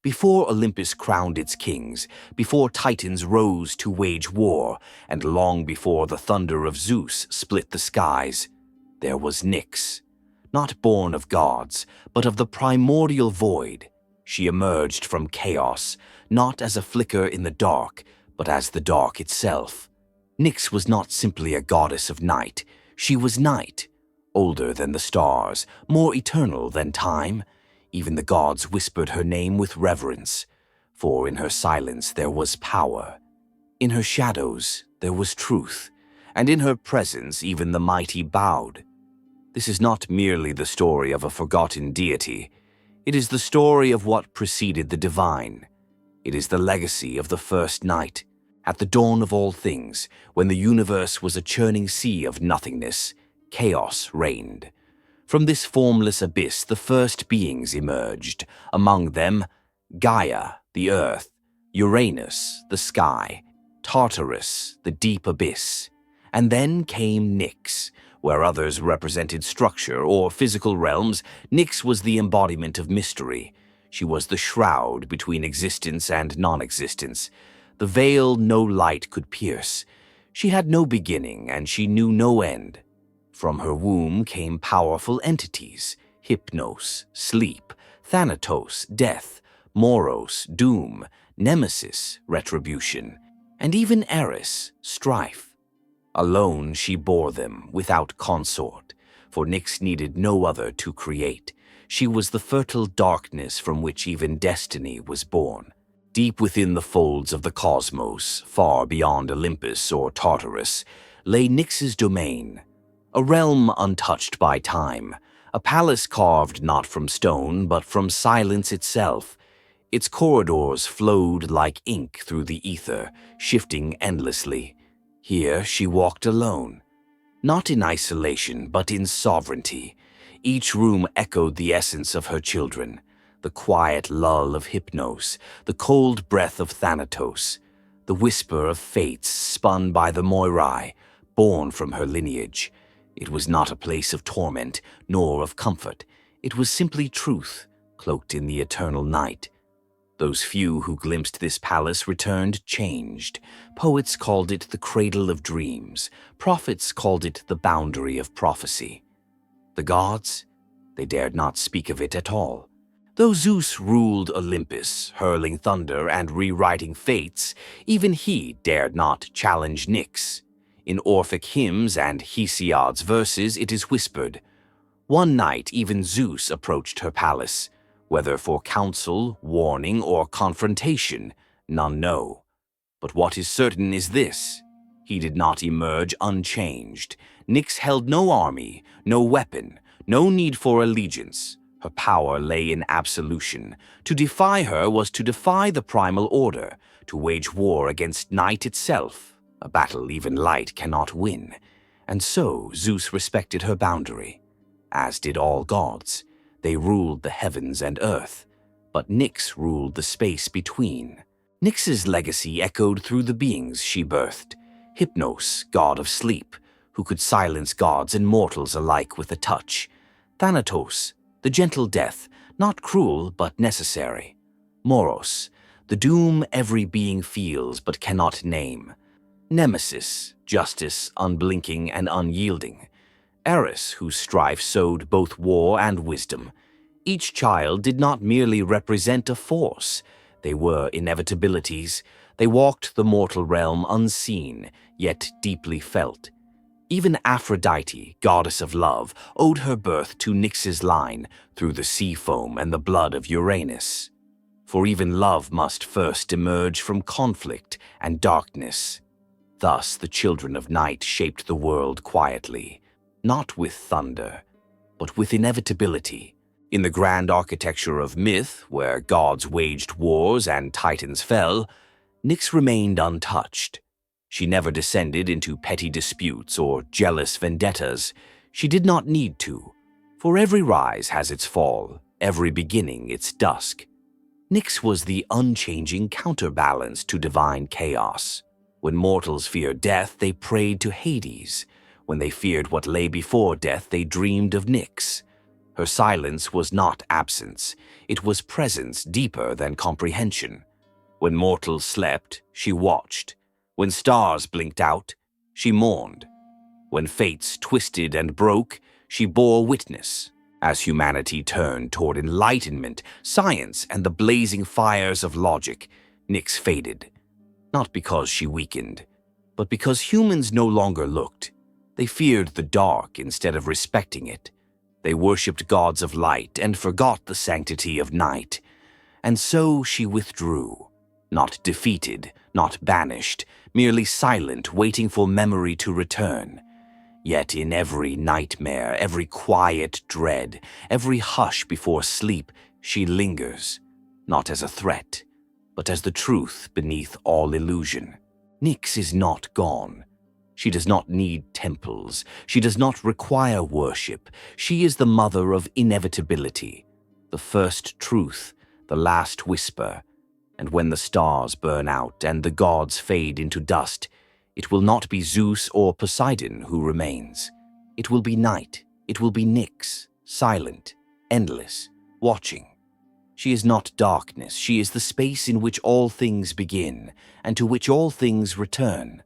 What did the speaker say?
Before Olympus crowned its kings, before Titans rose to wage war, and long before the thunder of Zeus split the skies, there was NYX. Not born of gods, but of the primordial void. She emerged from chaos, not as a flicker in the dark, but as the dark itself. NYX was not simply a goddess of night. She was night, older than the stars, more eternal than time. Even the gods whispered her name with reverence, for in her silence there was power. In her shadows there was truth, and in her presence even the mighty bowed. This is not merely the story of a forgotten deity. It is the story of what preceded the divine. It is the legacy of the first night, at the dawn of all things, when the universe was a churning sea of nothingness. Chaos reigned. From this formless abyss the first beings emerged, among them Gaia, the earth, Uranus, the sky, Tartarus, the deep abyss. And then came NYX. Where others represented structure or physical realms, NYX was the embodiment of mystery. She was the shroud between existence and non-existence, the veil no light could pierce. She had no beginning and she knew no end. From her womb came powerful entities: Hypnos, sleep; Thanatos, death; Moros, doom; Nemesis, retribution; and even Eris, strife. Alone she bore them, without consort, for NYX needed no other to create. She was the fertile darkness from which even destiny was born. Deep within the folds of the cosmos, far beyond Olympus or Tartarus, lay NYX's domain. A realm untouched by time, a palace carved not from stone but from silence itself. Its corridors flowed like ink through the ether, shifting endlessly. Here she walked alone, not in isolation but in sovereignty. Each room echoed the essence of her children, the quiet lull of Hypnos, the cold breath of Thanatos, the whisper of fates spun by the Moirai, born from her lineage. It was not a place of torment, nor of comfort. It was simply truth, cloaked in the eternal night. Those few who glimpsed this palace returned changed. Poets called it the cradle of dreams. Prophets called it the boundary of prophecy. The gods? They dared not speak of it at all. Though Zeus ruled Olympus, hurling thunder and rewriting fates, even he dared not challenge NYX. In Orphic hymns and Hesiod's verses it is whispered. One night even Zeus approached her palace. Whether for counsel, warning, or confrontation, none know. But what is certain is this: he did not emerge unchanged. NYX held no army, no weapon, no need for allegiance. Her power lay in absolution. To defy her was to defy the primal order, to wage war against night itself, a battle even light cannot win. And so Zeus respected her boundary, as did all gods. They ruled the heavens and earth, but NYX ruled the space between. NYX's legacy echoed through the beings she birthed. Hypnos, god of sleep, who could silence gods and mortals alike with a touch. Thanatos, the gentle death, not cruel but necessary. Moros, the doom every being feels but cannot name. Nemesis, justice unblinking and unyielding. Eris, whose strife sowed both war and wisdom. Each child did not merely represent a force. They were inevitabilities. They walked the mortal realm unseen, yet deeply felt. Even Aphrodite, goddess of love, owed her birth to NYX's line through the sea foam and the blood of Uranus. For even love must first emerge from conflict and darkness. Thus the children of night shaped the world quietly, not with thunder, but with inevitability. In the grand architecture of myth, where gods waged wars and titans fell, NYX remained untouched. She never descended into petty disputes or jealous vendettas. She did not need to, for every rise has its fall, every beginning its dusk. NYX was the unchanging counterbalance to divine chaos. When mortals feared death, they prayed to Hades. When they feared what lay before death, they dreamed of NYX. Her silence was not absence, it was presence deeper than comprehension. When mortals slept, she watched. When stars blinked out, she mourned. When fates twisted and broke, she bore witness. As humanity turned toward enlightenment, science, and the blazing fires of logic, NYX faded. Not because she weakened, but because humans no longer looked. They feared the dark instead of respecting it. They worshipped gods of light and forgot the sanctity of night. And so she withdrew, not defeated, not banished, merely silent, waiting for memory to return. Yet in every nightmare, every quiet dread, every hush before sleep, she lingers, not as a threat, but as the truth beneath all illusion. NYX is not gone. She does not need temples. She does not require worship. She is the mother of inevitability, the first truth, the last whisper. And when the stars burn out and the gods fade into dust, it will not be Zeus or Poseidon who remains. It will be night. It will be NYX, silent, endless, watching. She is not darkness. She is the space in which all things begin and to which all things return.